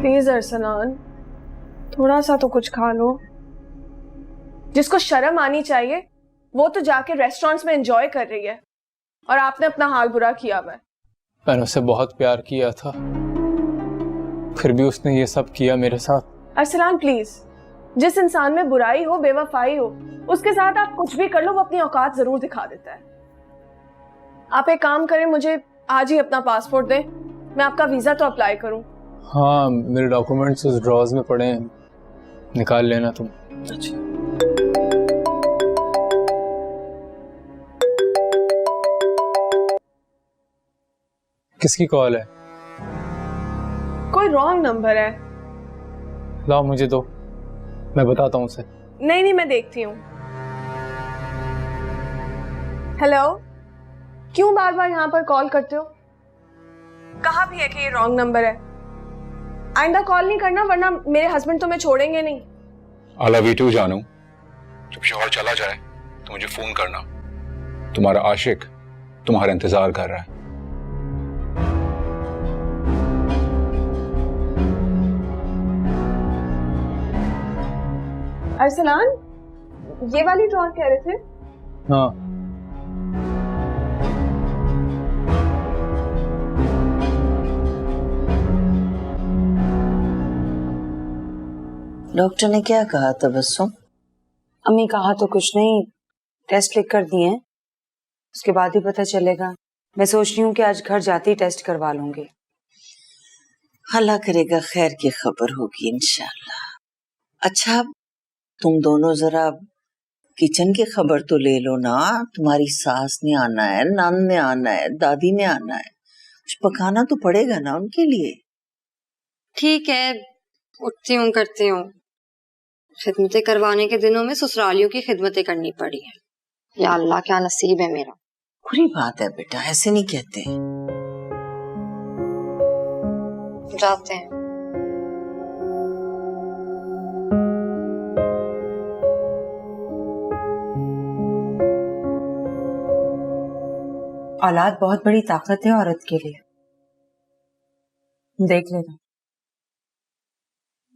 Please Arsalan, थोड़ा सा तो कुछ खा लो। जिसको शर्म आनी चाहिए वो तो जाके रेस्टोरेंट्स में एंजॉय कर रही है और आपने अपना हाल बुरा किया हुआ है। मैंने उससे बहुत प्यार किया था, फिर भी उसने ये सब किया मेरे साथ। अरसलान प्लीज, जिस इंसान में बुराई हो, बेवफाई हो, उसके साथ आप कुछ भी कर लो वो अपनी औकात जरूर दिखा देता है। आप एक काम करें, मुझे आज ही अपना पासपोर्ट दें, मैं आपका वीजा तो अप्लाई करूं। हाँ, मेरे डॉक्यूमेंट्स उस ड्रॉज में पड़े हैं, निकाल लेना तुम। अच्छा। किसकी कॉल है? कोई रॉन्ग नंबर है। लाओ मुझे दो, मैं बताता हूँ उसे। नहीं, मैं देखती हूँ। हेलो, क्यों बार बार यहाँ पर कॉल करते हो? कहा भी है कि ये रॉन्ग नंबर है। आइंदा कॉल नहीं करना वरना मेरे हस्बैंड तुम्हें छोड़ेंगे नहीं। I love you too जानू। जब शौहर चला जाए तो मुझे फोन करना, तुम्हारा आशिक तुम्हारा इंतजार कर रहा है। अरसलान, ये वाली ड्रॉर कह रहे थे? हाँ। डॉक्टर ने क्या कहा तबस्सुम? अम्मी कहा तो कुछ नहीं, टेस्ट लिख कर दिए हैं, उसके बाद ही पता चलेगा। मैं सोच रही हूँ कि आज घर जाते ही टेस्ट करवा लूंगी। अल्लाह करेगा खैर की खबर होगी इंशाल्लाह। अच्छा, तुम दोनों जरा किचन की खबर तो ले लो ना। तुम्हारी सास ने आना है, नान ने आना है, दादी ने आना है, कुछ पकाना तो पड़ेगा ना उनके लिए। ठीक है, उठती हूँ, करती हूँ। खिदमतें करवाने के दिनों में ससुरालियों की खिदमतें करनी पड़ी है। या अल्लाह, क्या नसीब है मेरा। बुरी बात है बेटा, ऐसे नहीं कहते। जाते हैं। औलाद बहुत बड़ी ताकत है औरत के लिए। देख लेना,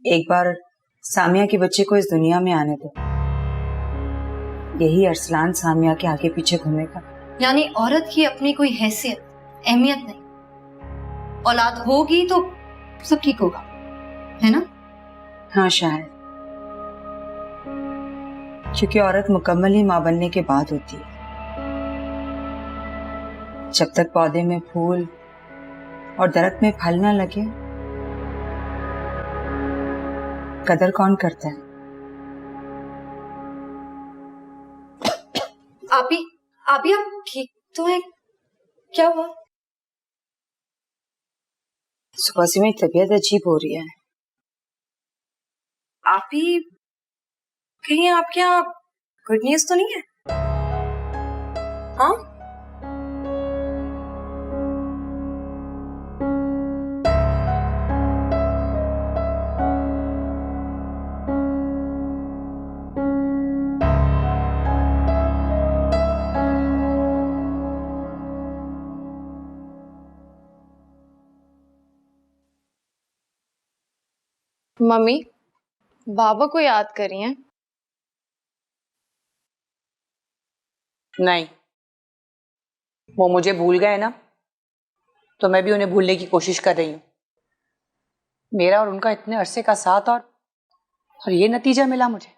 एक बार सामिया के बच्चे को इस दुनिया में आने दो, यही अरसलान सामिया के आगे पीछे घूमेगा। यानी औरत की अपनी कोई हैसियत, अहमियत नहीं। औलाद होगी तो सब ठीक होगा, है ना? हाँ शायद, क्योंकि औरत मुकम्मल ही माँ बनने के बाद होती है। जब तक पौधे में फूल और दरख्त में फल ना लगे, कदर कौन करता है? आप ठीक तो है? क्या हुआ? सुबह से मेरी तबीयत अजीब हो रही है। आप ही कहीं आपके यहाँ गुड न्यूज तो नहीं है? हाँ? मम्मी, बाबा को याद करी हैं? नहीं, वो मुझे भूल गए ना, तो मैं भी उन्हें भूलने की कोशिश कर रही हूँ। मेरा और उनका इतने अरसे का साथ और ये नतीजा मिला मुझे।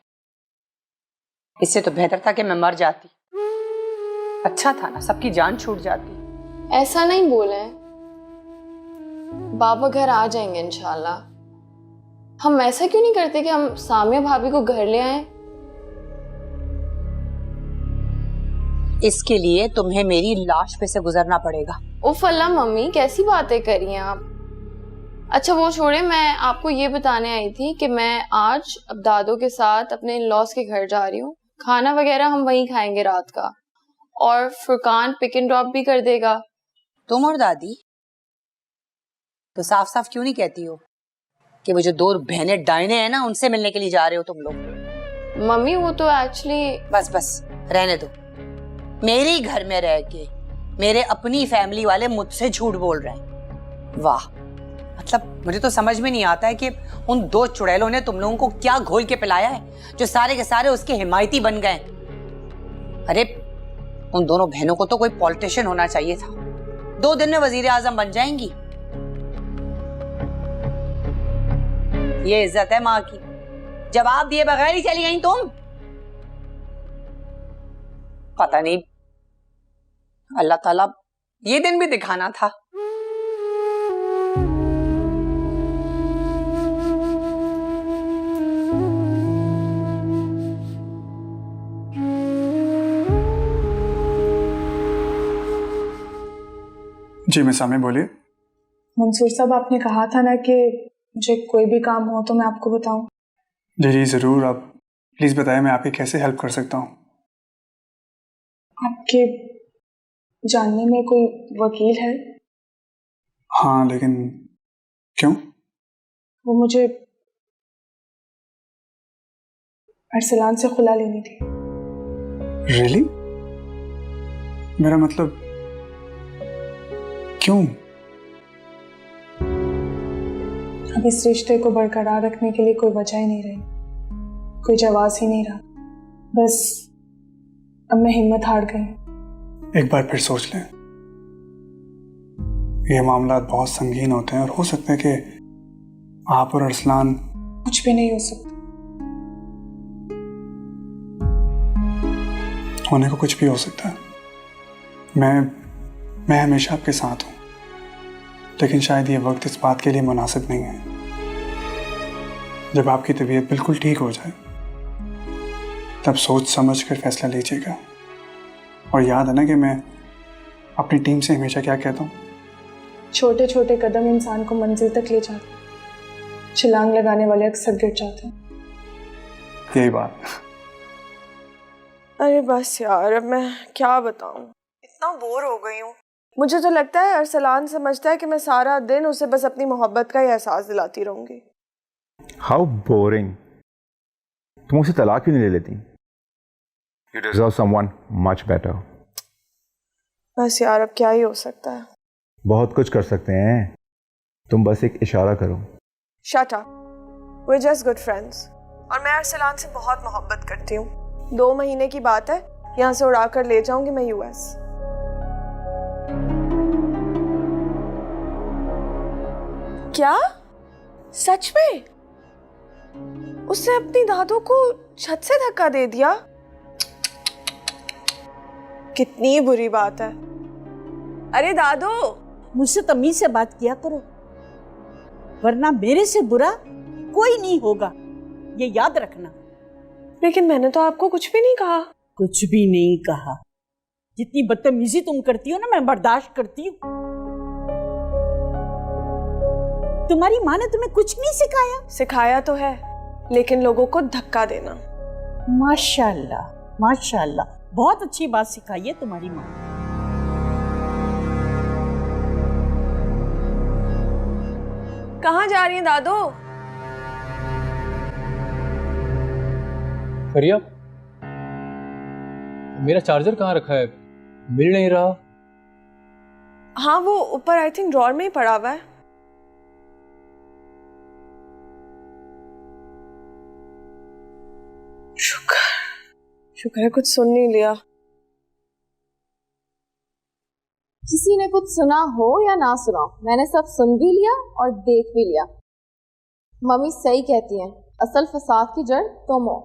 इससे तो बेहतर था कि मैं मर जाती। अच्छा था ना, सबकी जान छूट जाती। ऐसा नहीं बोले, बाबा घर आ जाएंगे इंशाल्लाह। हम ऐसा क्यों नहीं करते कि हम सामिया भाभी को घर ले आए? इसके लिए तुम्हें मेरी लाश पे से गुजरना पड़ेगा। उफ अल्लाह मम्मी, कैसी बातें कर रही हैं आप? अच्छा वो छोड़े, मैं आपको ये बताने आई थी कि मैं आज अब दादों के साथ अपने इन-लॉज के घर जा रही हूँ। खाना वगैरह हम वहीं खाएंगे रात का, और फुरकान पिक एंड ड्रॉप भी कर देगा। तुम और दादी तो साफ साफ क्यों नहीं कहती हो कि वो जो दो बहनें डायने हैं ना, उनसे मिलने के लिए जा रहे हो तुम लोग? मम्मी वो तो एक्चुअली बस रहने दो। मेरे घर में रह के मेरे अपनी फैमिली वाले मुझसे झूठ बोल रहे हैं। वाह, मतलब मुझे तो समझ में नहीं आता है कि उन दो चुड़ैलों ने तुम लोगों को क्या घोल के पिलाया है जो सारे के सारे उसके हिमायती बन गए। अरे उन दोनों बहनों को तो कोई पॉलिटिशियन होना चाहिए था, 2 दिन में वजीर आजम बन जाएंगी। ये इज्जत है माँ की, जवाब दिए बगैर ही चली गई तुम। पता नहीं अल्लाह ताला ये दिन भी दिखाना था। जी मैं सामने बोलिए। मंसूर साहब, आपने कहा था ना कि मुझे कोई भी काम हो तो मैं आपको बताऊं। जी जी ज़रूर, आप प्लीज़ बताएं मैं आपकी कैसे हेल्प कर सकता हूँ। आपके जानने में कोई वकील है? हाँ लेकिन क्यों? वो मुझे अरसलान से खुला लेनी थी। रियली? मेरा मतलब क्यों? अब इस रिश्ते को बरकरार रखने के लिए कोई वजह ही नहीं रही, कोई जवाब ही नहीं रहा। बस अब मैं हिम्मत हार गई। एक बार फिर सोच लें, ये मामला बहुत संगीन होते हैं और हो सकता है कि आप और अरसलान कुछ भी नहीं हो सकता। होने को कुछ भी हो सकता है। मैं हमेशा आपके साथ हूं, लेकिन शायद ये वक्त इस बात के लिए मुनासिब नहीं है। जब आपकी तबीयत बिल्कुल ठीक हो जाए तब सोच समझ कर फैसला लीजिएगा। और याद है ना कि मैं अपनी टीम से हमेशा क्या कहता हूँ, छोटे छोटे कदम इंसान को मंजिल तक ले जाते हैं, छलांग लगाने वाले अक्सर गिर जाते हैं। यही बात। अरे बस यार, अब मैं क्या बताऊं, इतना बोर हो गई हूँ। मुझे तो लगता है अरसलान समझता है कि मैं सारा दिन उसे बस अपनी मोहब्बत का ही एहसास दिलाती रहूंगी। How boring. तुम उसे तलाक क्यों नहीं ले लेती? You deserve someone much better. बस यार, अब क्या ही हो सकता है। बहुत कुछ कर सकते हैं, तुम बस एक इशारा करो। Shut up, we're just good friends। और मैं अरसलान से बहुत मोहब्बत करती हूँ। 2 महीने की बात है, यहाँ से उड़ा कर ले जाऊंगी मैं यूएस। क्या? सच में? उसने अपनी दादू को छत से धक्का दे दिया? कितनी बुरी बात है। अरे दादू, मुझसे तमीज से बात किया करो, वरना मेरे से बुरा कोई नहीं होगा, ये याद रखना। लेकिन मैंने तो आपको कुछ भी नहीं कहा। कुछ भी नहीं कहा। जितनी बदतमीजी तुम करती हो ना, मैं बर्दाश्त करती हूँ। तुम्हारी माँ ने तुम्हें कुछ नहीं सिखाया? सिखाया तो है, लेकिन लोगों को धक्का देना। माशाल्लाह माशाल्लाह, बहुत अच्छी बात सिखाई है तुम्हारी माँ। कहाँ जा रही हैं दादू? फरिया, मेरा चार्जर कहाँ रखा है? मिल नहीं रहा। हाँ, वो ऊपर आई थिंक ड्रॉअर में ही पड़ा हुआ है। शुक्र है कुछ सुन नहीं लिया। किसी ने कुछ सुना हो या ना सुना हो, मैंने सब सुन भी लिया और देख भी लिया। मम्मी सही कहती हैं, असल फसाद की जड़ तुम हो।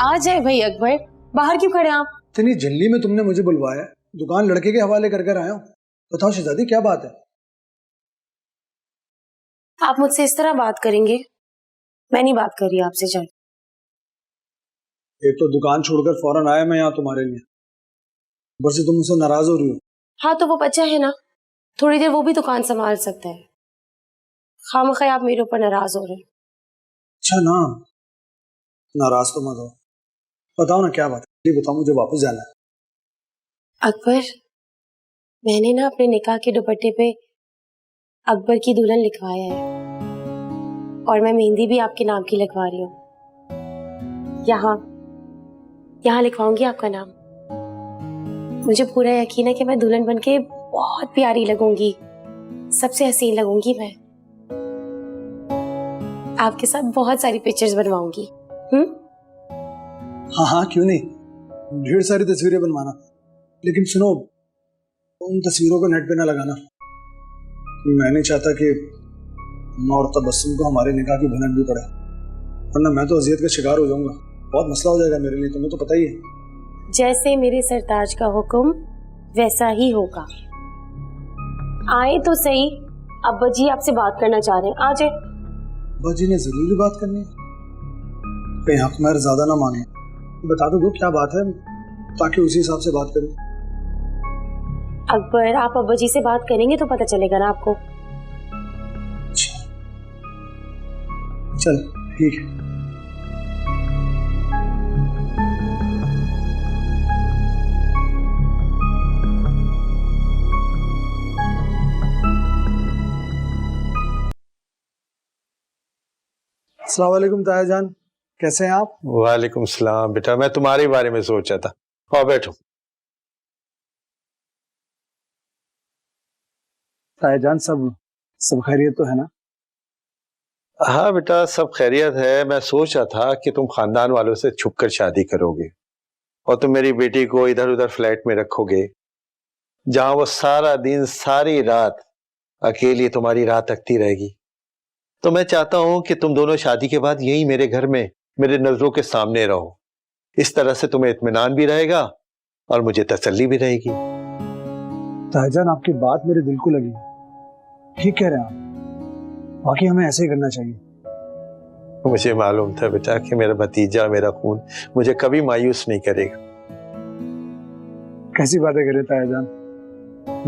आ जाए भाई अकबर, बाहर क्यों खड़े आप? इतनी जल्दी में तुमने मुझे बुलवाया? दुकान लड़के के हवाले कर आया हूँ। बताओ शहजादी, क्या बात है? आप मुझसे इस तरह बात करेंगे? मैं नहीं बात कर रही आपसे। चल, एक तो दुकान छोड़कर फौरन आया मैं यहाँ तुम्हारे लिए, ऊपर से तुम मुझसे नाराज हो रही हो। हाँ तो वो बच्चा है ना, थोड़ी देर वो भी दुकान संभाल सकता है। खामखा आप मेरे ऊपर नाराज हो रहे हैं। अच्छा ना, नाराज तो मत हो। बताओ ना क्या बात है, बताओ, मुझे वापस जाना है। अकबर, मैंने ना अपने निकाह के दुपट्टे पे अकबर की दुल्हन लिखवाया है और मैं मेहंदी भी आपके नाम की लगवा रही हूँ। यहाँ यहाँ लिखवाऊंगी आपका नाम। मुझे पूरा यकीन है कि मैं दुल्हन बनके बहुत प्यारी लगूंगी, सबसे हसीन लगूंगी मैं। आपके साथ बहुत सारी पिक्चर्स बनवाऊंगी। हाँ हाँ क्यों नहीं, ढेर सारी तस्वीरें बनवाना, लेकिन सुनो उन तस्वीरों को नेट पे ना लगाना। मैं नहीं चाहता कि और तबस्सुम को हमारे निकाह की भनक भी पड़े, वरना मैं तो अजियत का शिकार हो जाऊंगा। बहुत मसला हो जाएगा मेरे लिए, तुम्हें तो पता ही है। जैसे मेरे सरताज का हुक्म वैसा ही होगा। आए तो सही, अब्बा जी आपसे बात करना चाह रहे हैं, आ जाए। अब्बा जी ने जरूरी बात करनी है, कहीं हक महर ज्यादा ना मांगे। बता दो क्या बात है, ताकि उसी हिसाब से बात करूं। अकबर, आप अब्बा जी से बात करेंगे तो पता चलेगा ना आपको। चल ठीक है। अस्सलाम वालेकुम ताया जान, कैसे हैं आप? वालेकुम सलाम बेटा, मैं तुम्हारे बारे में सोचा था। आओ बैठो। ताया जान सब खैरियत तो है ना? हाँ बेटा, सब खैरियत है। मैं सोच रहा था कि तुम खानदान वालों से छुपकर शादी करोगे और तुम मेरी बेटी को इधर उधर फ्लैट में रखोगे, जहां वो सारा दिन सारी रात अकेली तुम्हारी राह तकती रहेगी। तो मैं चाहता हूं कि तुम दोनों शादी के बाद यही मेरे घर में मेरे नजरों के सामने रहो। इस तरह से तुम्हें इत्मीनान भी रहेगा और मुझे तसल्ली भी रहेगी। ताया जान, आपकी बात मेरे दिल को लगी, ठीक कह रहे हैं आप। बाकी हमें ऐसे ही करना चाहिए। मुझे मालूम था बेटा कि मेरा भतीजा, मेरा खून मुझे कभी मायूस नहीं करेगा। कैसी बातें करे ताया जान,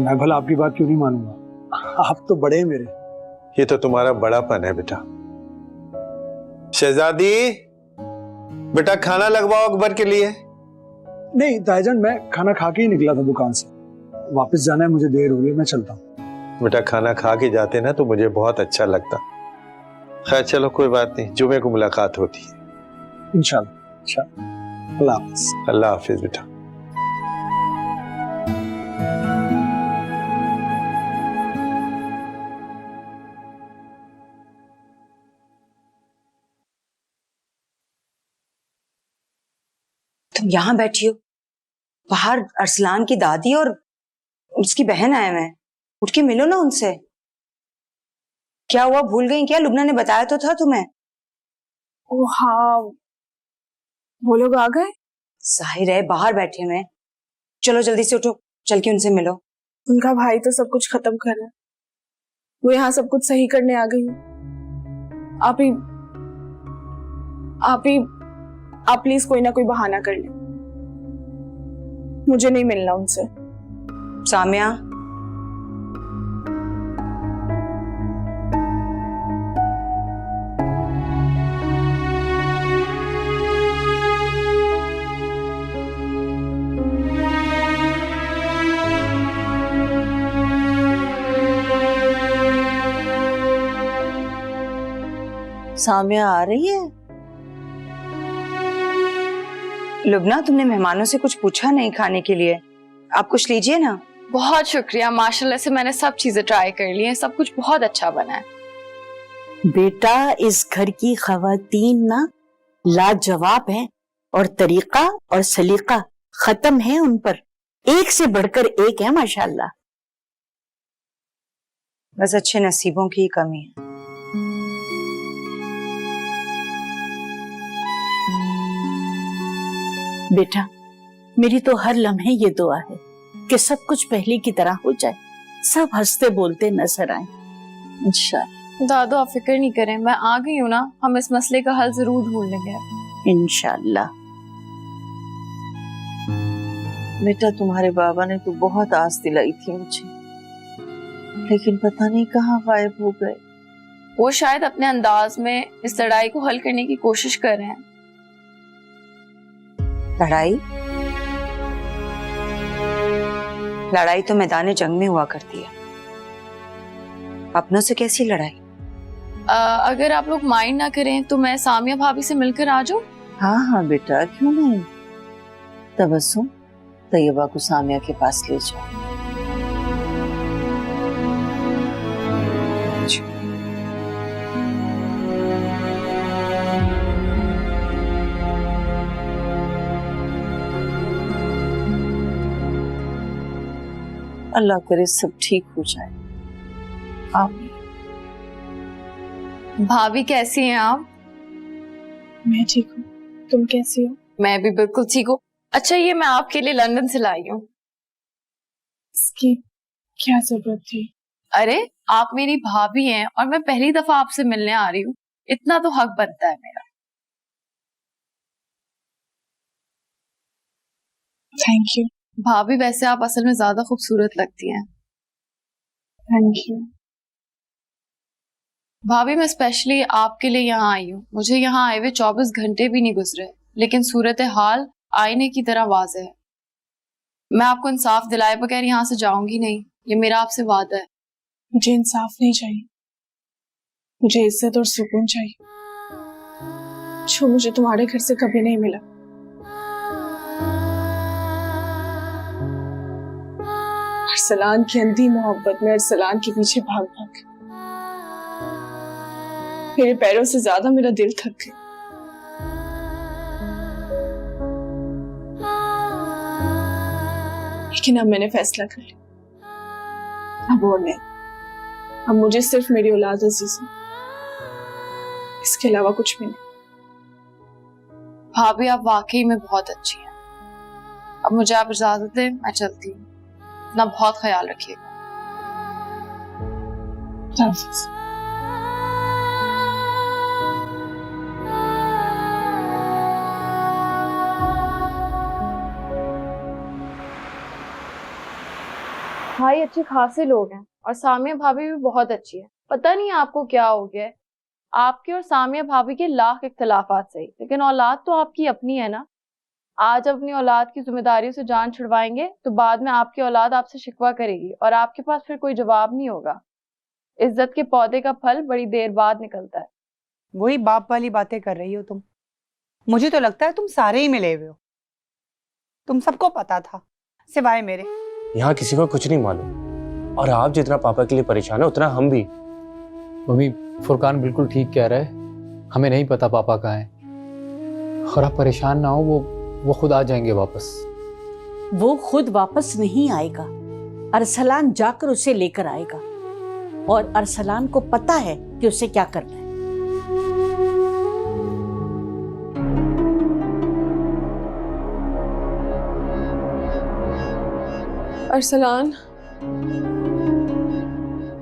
मैं भला आपकी बात क्यों नहीं मानूंगा? आप तो बड़े हैं मेरे। ये तो तुम्हारा बड़ापन है बेटा। शहजादी, बेटा खाना लगवाओ अकबर के लिए। नहीं ताया जान, मैं खाना खा के ही निकला था दुकान से, वापस जाना है, मुझे देर हो रही है, मैं चलता हूँ। बेटा खाना खा के जाते ना तो मुझे बहुत अच्छा लगता। खैर चलो कोई बात नहीं, जुमे को मुलाकात होती है इंशाल्लाह। अल्लाह हाफिज। अल्लाह हाफिज बेटा। तुम यहाँ बैठी हो, बाहर अरसलान की दादी और उसकी बहन आए हैं, उठ के मिलो ना उनसे। क्या हुआ, भूल गई क्या? लुबना ने बताया तो था तुम्हें। ओ हाँ, वो लोग आ गए? जाहिर है बाहर बैठे हुए। चलो जल्दी से उठो, चल के उनसे मिलो। उनका भाई तो सब कुछ खत्म कर रहा है, वो यहाँ सब कुछ सही करने आ गई। आप प्लीज कोई ना कोई बहाना कर ले, मुझे नहीं मिलना उनसे। सामिया, सामिया आ रही है? लुबना, तुमने मेहमानों से कुछ पूछा नहीं खाने के लिए? आप कुछ लीजिए ना। बहुत शुक्रिया, माशाल्लाह से मैंने सब चीजें ट्राई कर ली हैं, सब कुछ बहुत अच्छा बना है। बेटा, इस घर की खवातीन ना लाजवाब हैं और तरीका और सलीका खत्म है उन पर, एक से बढ़कर एक है माशाल्लाह। बस अच्छे नसीबों की कमी है। बेटा, मेरी तो हर लम्हे ये दुआ है कि सब कुछ पहले की तरह हो जाए, सब हंसते बोलते नजर आए इंशाल्लाह। दादू आप फिक्र नहीं करें, मैं आ गई हूँ ना, हम इस मसले का हल जरूर ढूंढ लेंगे इंशाल्लाह। बेटा, तुम्हारे बाबा ने तो बहुत आस दिलाई थी मुझे, लेकिन पता नहीं कहाँ गायब हो गए। वो शायद अपने अंदाज में इस लड़ाई को हल करने की कोशिश कर रहे हैं। लड़ाई? लड़ाई तो मैदान जंग में हुआ करती है, अपनों से कैसी लड़ाई? अगर आप लोग माइंड ना करें तो मैं सामिया भाभी से मिलकर आ जाऊं। हाँ हाँ बेटा, क्यों नहीं। तबस्सुम, तैयबा को सामिया के पास ले जाओ। अल्लाह करे सब ठीक हो जाए। आमीन। भाभी कैसी हैं आप? मैं ठीक हूँ, तुम कैसी हो? मैं भी बिल्कुल ठीक हूँ। अच्छा, ये मैं आपके लिए लंदन से लाई हूँ। इसकी क्या जरूरत थी? अरे, आप मेरी भाभी हैं और मैं पहली दफा आपसे मिलने आ रही हूँ, इतना तो हक बनता है मेरा। Thank you. भाभी, वैसे आप असल में ज्यादा खूबसूरत लगती हैं। Thank you. भाभी, मैं स्पेशली आपके लिए यहाँ आई हूँ। मुझे यहाँ आए हुए 24 घंटे भी नहीं गुजरे, लेकिन सूरत हाल आईने की तरह वाज़ेह है। मैं आपको इंसाफ दिलाए बगैर यहाँ से जाऊंगी नहीं, ये मेरा आपसे वादा है। मुझे इंसाफ नहीं चाहिए, मुझे इज्जत और सुकून चाहिए, जो मुझे तुम्हारे घर से कभी नहीं मिला। अरसलान की अंधी मोहब्बत में अरसलान के पीछे भाग भाग मेरे पैरों से ज्यादा मेरा दिल थक गया। लेकिन अब मैंने फैसला कर लिया, अब और नहीं। अब मुझे सिर्फ मेरी औलाद अजीज है, इसके अलावा कुछ भी नहीं। भाभी, आप वाकई में बहुत अच्छी हैं। अब मुझे आप इजाजत दें, मैं चलती हूँ। अपना बहुत ख्याल रखिएगा। भाई अच्छे खासे लोग हैं और सामिया भाभी भी बहुत अच्छी है। पता नहीं आपको क्या हो गया है। आपके और सामिया भाभी के लाख इख्तलाफात सही, लेकिन औलाद तो आपकी अपनी है ना। आज अपनी औलाद की जिम्मेदारियों से जान छुड़वाएंगे तो बाद में आपकी औलाद आपसे शिकवा करेगी और आपके पास फिर कोई जवाब नहीं होगा। इज्जत के पौधे का फल बड़ी देर बाद निकलता है। वही बाप वाली बातें कर रही हो तुम। मुझे तो लगता है तुम सारे ही मिले हुए हो। तुम सबको पता था सिवाय मेरे। यहाँ किसी को कुछ नहीं मालूम, और आप जितना पापा के लिए परेशान है उतना हम भी। मम्मी, फुरकान बिल्कुल ठीक कह रहा है, हमें नहीं पता पापा कहाँ है। और आप परेशान ना हो, वो खुद आ जाएंगे वापस। वो खुद वापस नहीं आएगा, अरसलान जाकर उसे लेकर आएगा, और अरसलान को पता है कि उसे क्या करना है। अरसलान,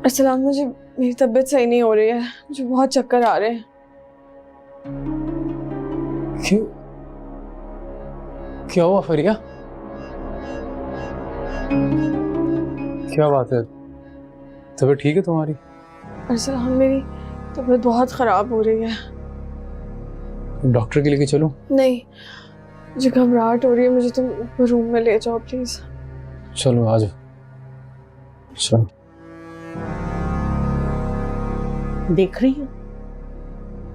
अरसलान, मुझे मेरी तबीयत सही नहीं हो रही है, मुझे बहुत चक्कर आ रहे हैं। क्यों? क्या हुआ फरिया? क्या बात है? तबीयत ठीक है तुम्हारी? अरसलान, मेरी तबीयत बहुत खराब हो रही है। डॉक्टर के लेके चलूं? नहीं, मुझे घबराहट हो रही है, मुझे तुम ऊपर रूम में ले जाओ प्लीज। चलो आ जाओ। चलो। देख रही हो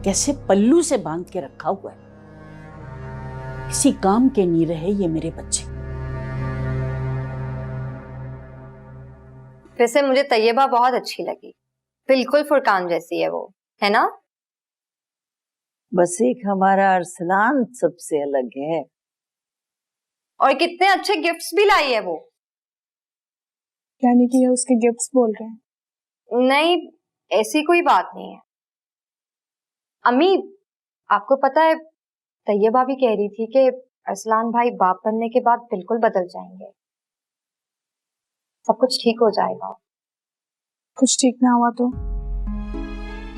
कैसे पल्लू से बांध के रखा हुआ है। किसी काम के नहीं रहे ये मेरे बच्चे। वैसे मुझे तैयबा बहुत अच्छी लगी, बिल्कुल फुरकान जैसी है वो, है ना? बस एक हमारा अरसलान सबसे अलग है। और कितने अच्छे गिफ्ट्स भी लाई है वो। यानी कि ये उसके गिफ्ट्स बोल रहे हैं? नहीं, ऐसी कोई बात नहीं है। अम्मी, आपको पता है तैयबा भी कह रही थी कि अरसलान भाई बाप बनने के बाद बिल्कुल बदल जाएंगे, सब कुछ ठीक हो जाएगा। कुछ ठीक ना हुआ तो,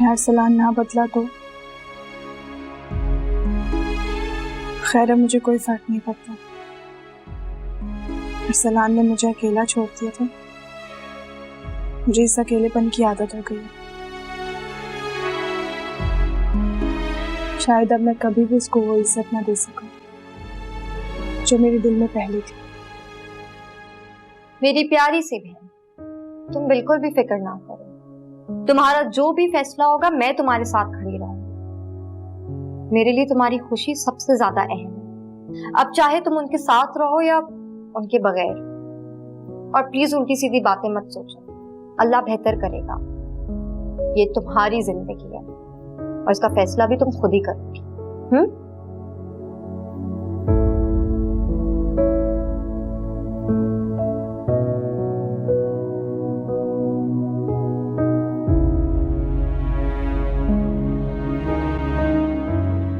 या अरसलान ना बदला तो? खैर, मुझे कोई फर्क नहीं पड़ता। अरसलान ने मुझे अकेला छोड़ दिया था, मुझे इस अकेलेपन की आदत हो गई। शायद अब मैं कभी भी उसको वो इज्जत ना दे सकूं जो मेरे दिल में पहले थी। मेरी प्यारी सी बहन, तुम बिल्कुल भी फिक्र ना करो। तुम्हारा जो भी फैसला होगा मैं तुम्हारे साथ खड़ी रहूंगी। मेरे लिए तुम्हारी खुशी सबसे ज्यादा अहम है। अब चाहे तुम उनके साथ रहो या उनके बगैर, और प्लीज उल्टी सीधी बातें मत सोचो, अल्लाह बेहतर करेगा। ये तुम्हारी जिंदगी है और इसका फैसला भी तुम खुद ही करोगी।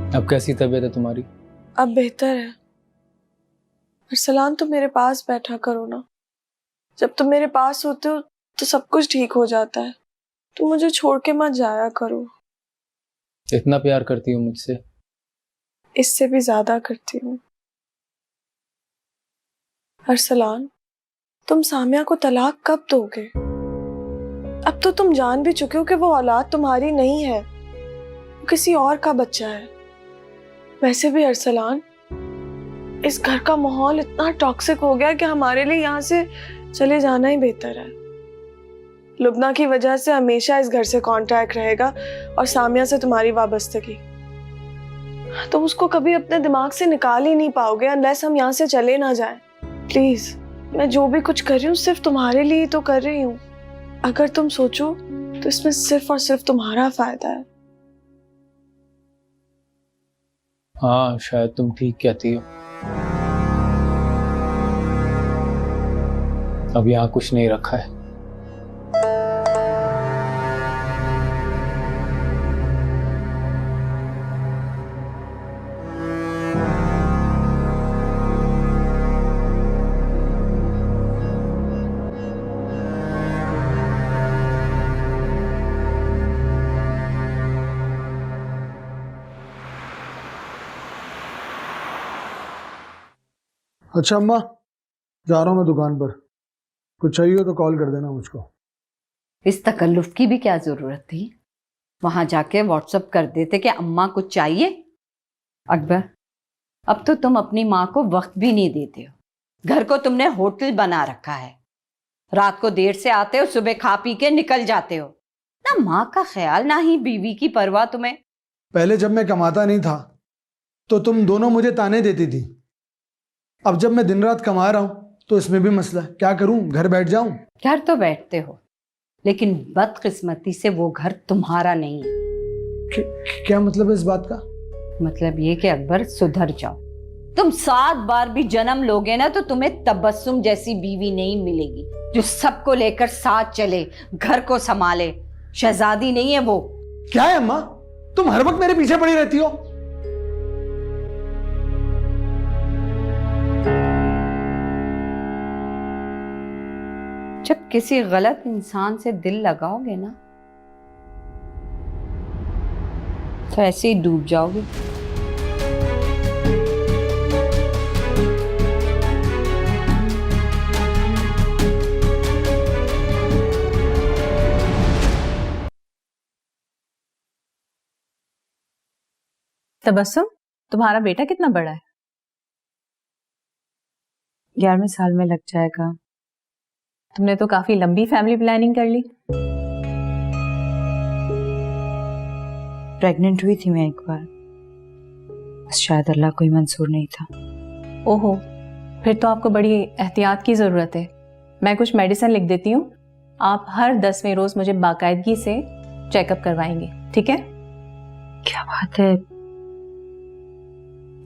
अब कैसी तबीयत है तुम्हारी? अब बेहतर है। अरसलान, तुम मेरे पास बैठा करो ना। जब तुम मेरे पास होते हो तो सब कुछ ठीक हो जाता है। तुम मुझे छोड़ के मत जाया करो। इतना प्यार करती हो मुझसे? इससे भी ज्यादा करती हूँ। अरसलान, तुम सामिया को तलाक कब दोगे? अब तो तुम जान भी चुके हो कि वो औलाद तुम्हारी नहीं है, वो किसी और का बच्चा है। वैसे भी अरसलान, इस घर का माहौल इतना टॉक्सिक हो गया कि हमारे लिए यहाँ से चले जाना ही बेहतर है। लुबना की वजह से हमेशा इस घर से कांटेक्ट रहेगा और सामिया से तुम्हारी वाबस्तगी। तुम उसको कभी अपने दिमाग से निकाल ही नहीं पाओगे अनलेस हम यहाँ से चले ना जाएं। प्लीज, मैं जो भी कुछ कर रही हूँ सिर्फ तुम्हारे लिए ही तो कर रही हूँ। अगर तुम सोचो तो इसमें सिर्फ और सिर्फ तुम्हारा फायदा है। हाँ, शायद तुम ठीक कहती हो। अब यहाँ कुछ नहीं रखा है। अच्छा अम्मा, जा रहा हूँ मैं दुकान पर। कुछ चाहिए हो तो कॉल कर देना मुझको। इस तकल्लुफ की भी क्या जरूरत थी? वहां जाके व्हाट्सएप कर देते कि अम्मा कुछ चाहिए। अकबर, अब तो तुम अपनी माँ को वक्त भी नहीं देते हो। घर को तुमने होटल बना रखा है। रात को देर से आते हो, सुबह खा पी के निकल जाते हो। ना माँ का ख्याल ना ही बीवी की परवाह तुम्हें। पहले जब मैं कमाता नहीं था तो तुम दोनों मुझे ताने देती थी। अब जब मैं दिन रात कमा रहा हूं तो इसमें भी मसला है। क्या करूं, घर बैठ जाऊं? घर तो बैठते हो, लेकिन बदकिस्मती से वो घर तुम्हारा नहीं है। क्या मतलब है इस बात का? मतलब ये कि अकबर, सुधर जाओ। तुम 7 बार भी जन्म लोगे ना तो तुम्हें तबस्सुम जैसी बीवी नहीं मिलेगी जो सबको लेकर साथ चले, घर को संभाले। शहजादी नहीं है वो। क्या है अम्मा, तुम हर वक्त मेरे पीछे पड़ी रहती हो। जब किसी गलत इंसान से दिल लगाओगे ना तो ऐसे ही डूब जाओगे। तबस्सुम, तुम्हारा बेटा कितना बड़ा है? 11वें साल में लग जाएगा। तुमने तो काफी लंबी फैमिली प्लानिंग कर ली। प्रेग्नेंट हुई थी मैं एक बार, बस शायद अल्लाह को ही मंजूर नहीं था। ओहो, फिर तो आपको बड़ी एहतियात की जरूरत है। मैं कुछ मेडिसिन लिख देती हूँ, आप हर 10वें रोज मुझे बाकायदगी से चेकअप करवाएंगे, ठीक है? क्या बात है,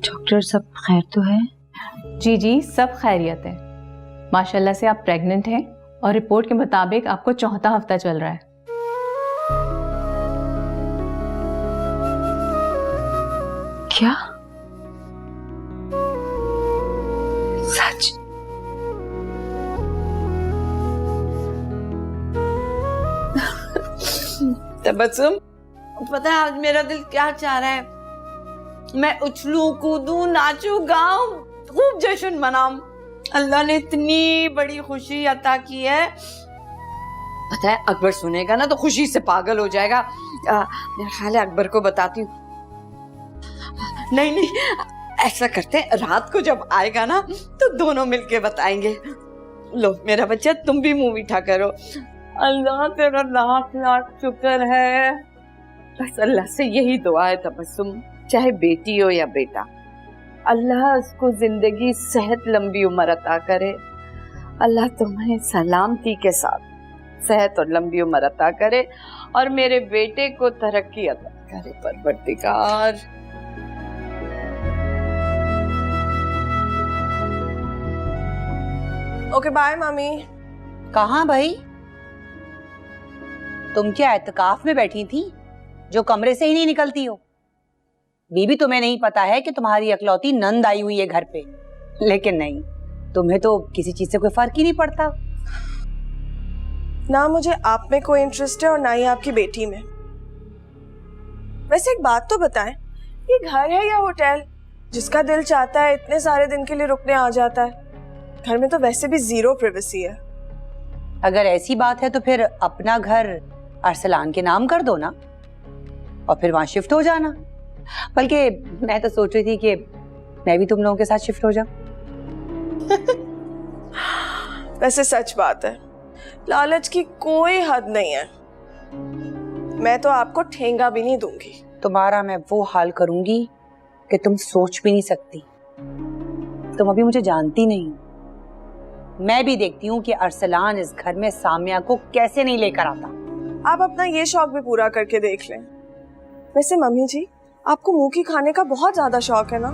डॉक्टर सब खैर तो है? जी जी, सब खैरियत है माशाल्लाह से। आप प्रेग्नेंट हैं और रिपोर्ट के मुताबिक आपको 4था हफ्ता चल रहा है। क्या सच? तबस्सुम, पता है आज मेरा दिल क्या चाह रहा है? मैं उछलूं, कूदूं, नाचूं, गाऊं, खूब जश्न मनाऊं। अल्लाह ने इतनी बड़ी खुशी अता की है। पता है अकबर सुनेगा ना तो खुशी से पागल हो जाएगा। मेरा ख्याल है अकबर को बताती हूँ। नहीं नहीं, ऐसा करते हैं, रात को जब आएगा ना तो दोनों मिलके बताएंगे। लो मेरा बच्चा, तुम भी मुंह मीठा करो। अल्लाह तेरा लाख लाख शुक्र है। बस अल्लाह से यही दुआ है तबस्सुम चाहे बेटी हो या बेटा, अल्लाह उसको जिंदगी सेहत लंबी उम्र अता करे। अल्लाह तुम्हें सलामती के साथ सेहत और लंबी उम्र अता करे और मेरे बेटे को तरक्की अता करे परवरदिगार। ओके बाय मामी। कहाँ भाई? तुम क्या एतकाफ में बैठी थी जो कमरे से ही नहीं निकलती हो? बीबी तुम्हें नहीं पता है कि तुम्हारी अकलौती नंद आई हुई है घर पे? लेकिन नहीं, तुम्हें तो किसी चीज से कोई फर्क ही नहीं पड़ता। ना मुझे आप में कोई इंटरेस्ट है और ना ही आपकी बेटी में। वैसे एक बात तो बताएं, ये घर है या होटल? जिसका दिल चाहता है इतने सारे दिन के लिए रुकने आ जाता है। घर में तो वैसे भी जीरो प्राइवेसी है। अगर ऐसी बात है तो फिर अपना घर अरसलान के नाम कर दो ना और फिर वहां शिफ्ट हो जाना। बल्कि मैं तो सोच रही थी कि मैं भी तुम लोगों के साथ शिफ्ट हो जाऊं। वैसे सच बात है, लालच की कोई हद नहीं है। मैं तो आपको ठेंगा भी नहीं दूंगी। तुम्हारा मैं वो हाल करूंगी कि तुम सोच भी नहीं सकती। तुम अभी मुझे जानती नहीं। मैं भी देखती हूँ कि अरसलान इस घर में सामिया को कैसे नहीं लेकर आता। आप अपना ये शौक भी पूरा करके देख लें। वैसे मम्मी जी, आपको मुंह की खाने का बहुत ज्यादा शौक है ना?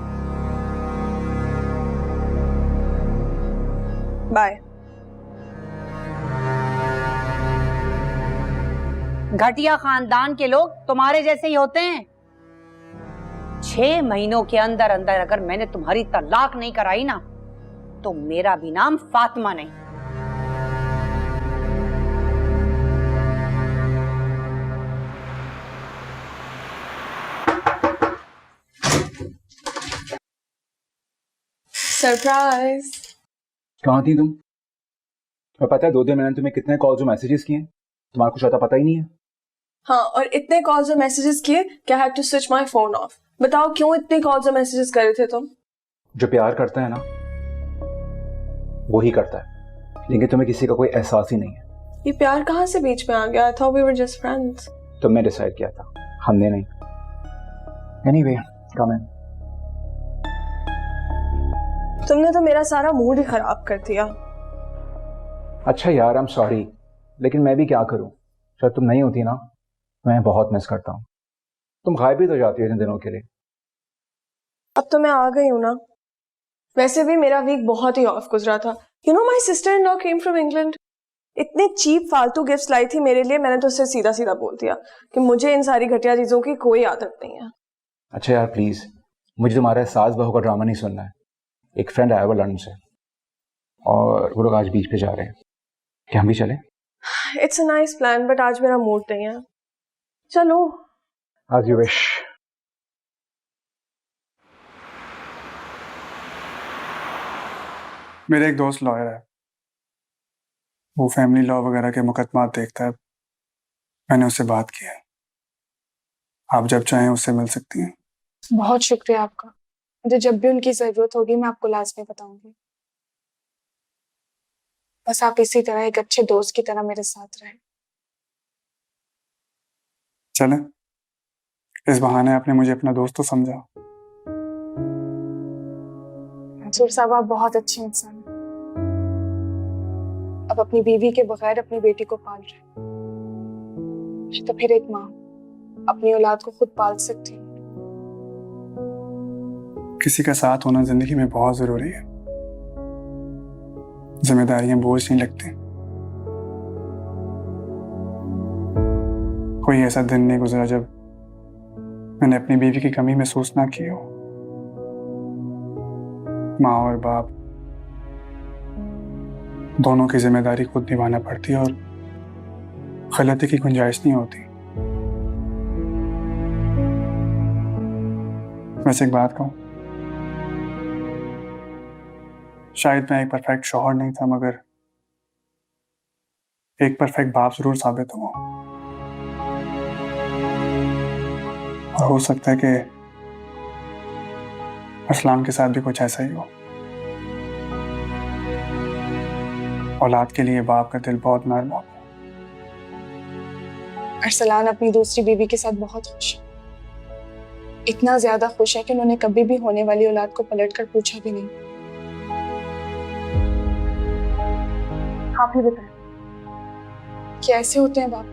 बाय। घटिया खानदान के लोग तुम्हारे जैसे ही होते हैं। 6 महीनों के अंदर अंदर अगर मैंने तुम्हारी तलाक नहीं कराई ना तो मेरा भी नाम फातिमा नहीं। सरप्राइज। कहाँ थी तुम? मैं पता है 2 दिन मैंने तुम्हें कितने कॉल्स और मैसेजेस किए, तुम्हारा कुछ आता पता ही नहीं है। हाँ, और इतने कॉल्स और मैसेजेस किए कि I had to switch my phone off. बताओ क्यों इतने कॉल्स और मैसेजेस कर रहे थे तुम? जो प्यार करता है ना वो ही करता है, लेकिन तुम्हें किसी का कोई एहसास ही नहीं है। ये प्यार कहाँ से बीच में आ गया? I thought we were just friends. तुमने डिसाइड किया था, हमने नहीं। Anyway, come in. तुमने तो मेरा सारा मूड ही खराब कर दिया। अच्छा यार, आई एम सॉरी, लेकिन मैं भी क्या करूं? जब तुम नहीं होती ना मैं बहुत मिस करता हूँ। तुम गायब भी तो जाती हो इन दिनों के लिए। अब तो मैं आ गई हूँ ना। वैसे भी मेरा वीक बहुत ही ऑफ गुजरा था। You know my sister in law came from England. इतने चीप फालतू गिफ्ट्स लाई थी मेरे लिए। मैंने तो उससे सीधा सीधा बोल दिया कि मुझे इन सारी घटिया चीजों की कोई आदत नहीं है। अच्छा यार प्लीज, मुझे तुम्हारे सास बहू का ड्रामा नहीं सुनना है। एक फ्रेंड आया हुआ लंदन से और वो लोग आज बीच पे जा रहे हैं, क्या हम भी चले? It's a nice plan, but आज मेरा मूड नहीं है। चलो। As you wish. मेरा एक दोस्त लॉयर है, वो फैमिली लॉ वगैरह के मुकदमात देखता है। मैंने उससे बात की है, आप जब चाहें उससे मिल सकती हैं। बहुत शुक्रिया आपका। मुझे जब भी उनकी जरूरत होगी मैं आपको लाजमी बताऊंगी। बस आप इसी तरह एक अच्छे दोस्त की तरह मेरे साथ रहें। चलें, इस बहाने आपने मुझे अपना दोस्त तो समझा। मंसूर साहब, आप बहुत अच्छे इंसान हैं। अब अपनी बीवी के बगैर अपनी बेटी को पाल रहे हैं, तो फिर एक माँ अपनी औलाद को खुद पाल सकती है। किसी का साथ होना जिंदगी में बहुत जरूरी है। जिम्मेदारियां बोझ नहीं लगती। कोई ऐसा दिन नहीं गुजरा जब मैंने अपनी बीवी की कमी महसूस ना की हो। माँ और बाप दोनों की जिम्मेदारी खुद निभाना पड़ती है और गलती की गुंजाइश नहीं होती। वैसे एक बात कहूं, शायद मैं एक परफेक्ट शौहर नहीं था, मगर एक परफेक्ट बाप जरूर साबित हुआ। और हो सकता है कि अरसलान के साथ भी कुछ ऐसा ही हो। औलाद के लिए बाप का दिल बहुत नर्म होता है। अरसलान अपनी दूसरी बीवी के साथ बहुत खुश है, इतना ज्यादा खुश है कि उन्होंने कभी भी होने वाली औलाद को पलट कर पूछा भी नहीं। आप ही बताएं, कैसे होते हैं बाप?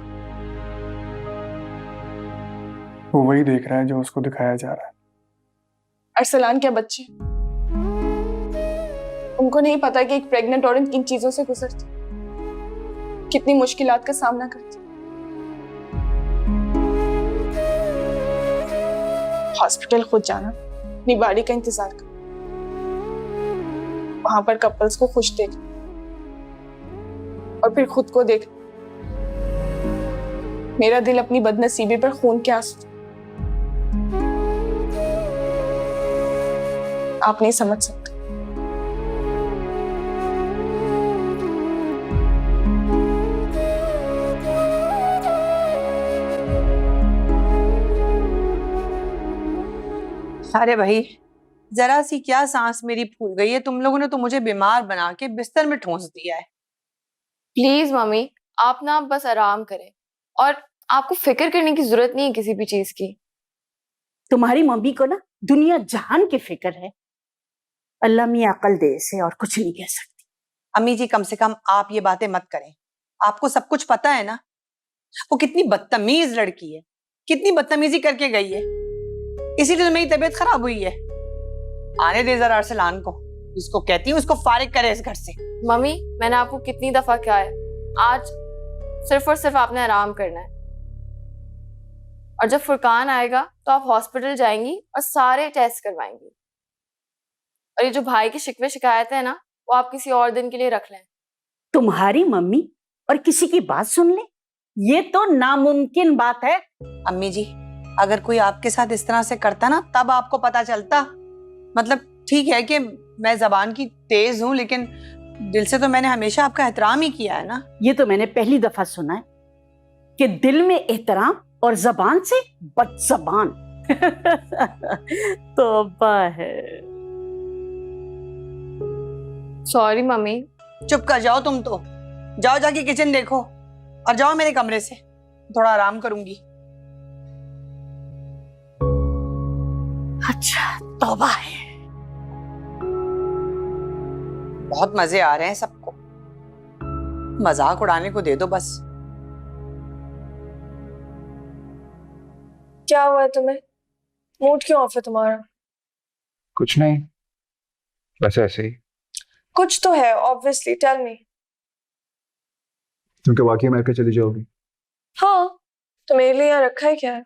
वो वही देख रहा है जो उसको दिखाया जा रहा है। अरसलान क्या बच्चे, उनको नहीं पता कि एक प्रेग्नेंट औरत किन चीजों से गुजरती, कितनी मुश्किलात का सामना करती। हॉस्पिटल खुद जाना, अपनी बारी का इंतजार करना, वहां पर कपल्स को खुश देखना और फिर खुद को देखना। मेरा दिल अपनी बदनसीबी पर खून के आंसू, आप नहीं समझ सकते। अरे भाई, जरा सी क्या सांस मेरी फूल गई है। तुम लोगों ने तो मुझे बीमार बना के बिस्तर में ठूंस दिया है। प्लीज मम्मी, आप ना बस आराम करें और आपको फिक्र करने की जरूरत नहीं है किसी भी चीज की। तुम्हारी मम्मी को ना दुनिया जहान की फिक्र है। अल्लाह मियां अकल दे इसे, और कुछ नहीं कह सकती। अम्मी जी, कम से कम आप ये बातें मत करें। आपको सब कुछ पता है ना, वो कितनी बदतमीज लड़की है, कितनी बदतमीजी करके गई है, इसीलिए तो मेरी तबीयत खराब हुई है। आने दे जरा अरसलान को, जिसको कहती हूँ उसको फारिग करे इस घर से। मम्मी, मैंने आपको कितनी दफा कहा है, आज सिर्फ और सिर्फ आपने आराम करना है। और जब फुरकान आएगा तो आप हॉस्पिटल जाएंगी और सारे टेस्ट करवाएंगी। और ये जो भाई की शिकवे शिकायतें हैं ना, वो आप किसी और दिन के लिए रख लें। तुम्हारी मम्मी और किसी की बात सुन ले, ये तो नामुमकिन बात है। अम्मी जी, अगर कोई आपके साथ इस तरह से करता ना, तब आपको पता चलता। मतलब ठीक है कि मैं जबान की तेज हूं, लेकिन दिल से तो मैंने हमेशा आपका एहतराम ही किया है ना। ये तो मैंने पहली दफा सुना है कि दिल में एहतराम और जबान से बदजबान। तौबा है। Sorry mummy. चुप कर जाओ तुम तो। जाओ जाके किचन देखो और जाओ मेरे कमरे से, थोड़ा आराम करूंगी। अच्छा, तौबा है। बहुत मजे आ रहे हैं सबको, मजाक उड़ाने को दे दो बस। क्या हुआ है तुम्हें? मूड क्यों ऑफ है तुम्हारा? कुछ नहीं, बस ऐसे ही। कुछ तो है, ऑब्वियसली, टेल मी। तुम क्या वाकई अमेरिका चली जाओगी? हाँ, तो मेरे लिए यहाँ रखा है क्या है?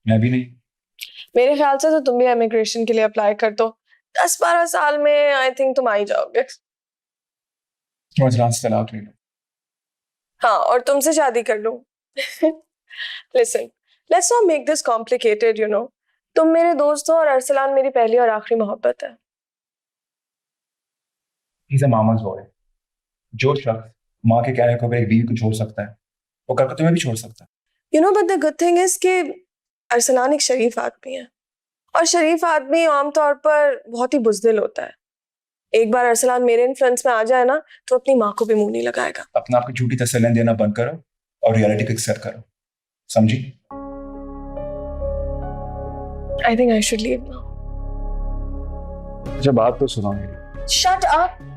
मैं भी नहीं। मेरे ख्याल से तो तुम भी इमिग्रेशन के लिए अप्लाई कर दो। 10-12 साल में आई थिंक तुम आ ही जाओगे। तुम अजलान से तलाक ले लो। हाँ, और तुमसे शादी कर लूं। Listen, let's not make this complicated, you know. तुम मेरे दोस्त हो और अरसलान मेरी पहली और आखिरी मोहब्बत है। He's a mama's boy. जो शख्स माँ के कहने को भी एक बीवी को छोड़ सकता है, वो कल को तुम्हें भी छोड़ सकता है। You know, but the good thing is कि अरसलान एक शरीफ आदमी है, और शरीफ आदमी आमतौर पर बहुत ही बुज़दिल होता है। एक बार अरसलान मेरे इन्फ्लुएंस में आ जाए ना, तो अपनी माँ को भी मुंह नहीं लगाएगा। अपना आपकी झूठी तसल्लियां देना बंद करो और रियलिटी को एक्सेप्ट करो, समझी? I think I should leave now. अच्छा, बात तो सुनो मेरी। शट अप,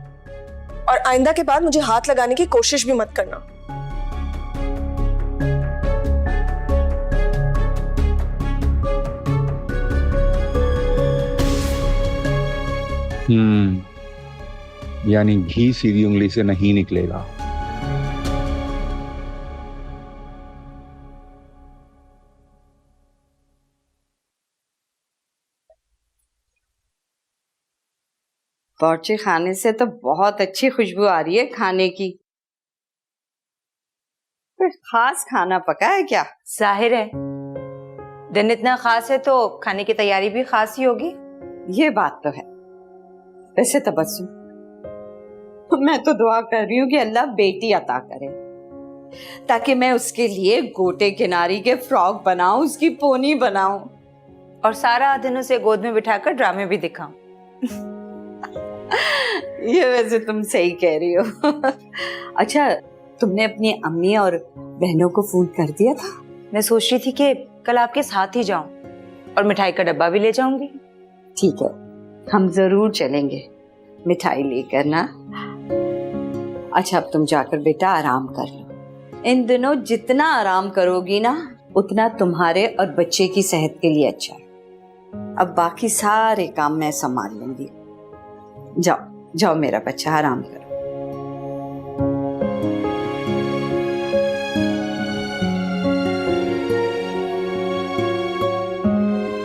और आइंदा के बाद मुझे हाथ लगाने की कोशिश भी मत करना। यानी घी सीधी उंगली से नहीं निकलेगा। बावर्ची खाने से तो बहुत अच्छी खुशबू आ रही है खाने की। कोई खास खाना पका है क्या? जाहिर है, दिन इतना खास है तो खाने की तैयारी भी खास ही होगी। ये बात तो है। वैसे तबस्सुम, मैं तो दुआ कर रही हूँ कि अल्लाह बेटी अता करे, ताकि मैं उसके लिए गोटे किनारी के फ्रॉक बनाऊं, उसकी पोनी बनाऊं, और सारा दिन उसे गोद में बिठाकर ड्रामे भी दिखाऊं। ये वैसे तुम सही कह रही हो। अच्छा, तुमने अपनी अम्मी और बहनों को फोन कर दिया था? मैं सोच रही थी कि कल आपके साथ ही जाऊं, और मिठाई का डब्बा भी ले जाऊंगी। ठीक है, हम जरूर चलेंगे मिठाई लेकर ना। अच्छा अब तुम जाकर बेटा आराम कर लो। इन दिनों जितना आराम करोगी ना उतना तुम्हारे और बच्चे की सेहत के लिए अच्छा है। अब बाकी सारे काम मैं संभाल लूंगी। जाओ जाओ मेरा बच्चा, आराम करो।